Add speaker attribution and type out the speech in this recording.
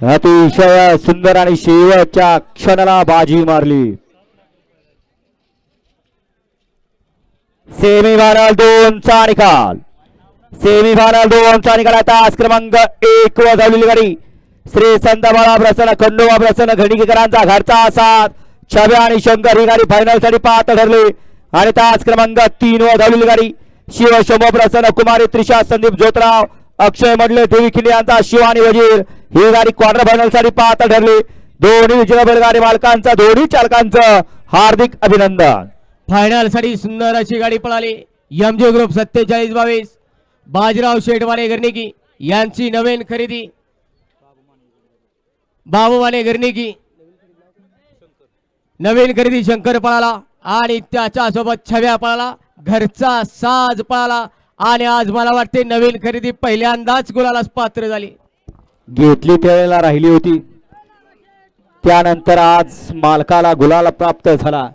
Speaker 1: अतिशय सुंदर आणि शेवटच्या क्षणाला बाजी मारली. सेमीफायनल 2 चा निकाल. सेमीफायनल 2 चा निकाल. आता क्रमांक 1 वर धावलेली गाडी श्री संत बाळा प्रसन्न खंडोबा प्रसन्न घडीकरांचा घरचा साथ छब्या आणि शंकर ही गाडी फायनल साठी पात्र ठरली. आणि तास क्रमांक 3 वर धावलेली गाडी शिव शंभो प्रसन्न कुमारी त्रिशा संदीप जोतराव अक्षय मडले देवी खिंडी यांचा शिव आणि वजीर ही गाडी क्वार्टर फायनल साठी पात्र ठरली. दोन्ही विजय बैलगाडी मालकांचं दोन्ही चालकांचं हार्दिक अभिनंदन.
Speaker 2: फायनल साठी सुंदर अशी गाडी पळाली. एमजे ग्रुप 4722 बाजीराव शेटवाले गर्णिकी यांची नवीन खरेदी बाबूवाने गर्णिकी नवीन खरेदी शंकर पळाला आणि त्याच्या सोबत छव्या पळाला. घरचा साज पळाला आणि आज मला वाटते नवीन खरेदी पहिल्यांदाच गुलालास पात्र झाली.
Speaker 1: घेतली त्यावेळेला राहिली होती त्यानंतर आज मालकाला गुलाल प्राप्त झाला.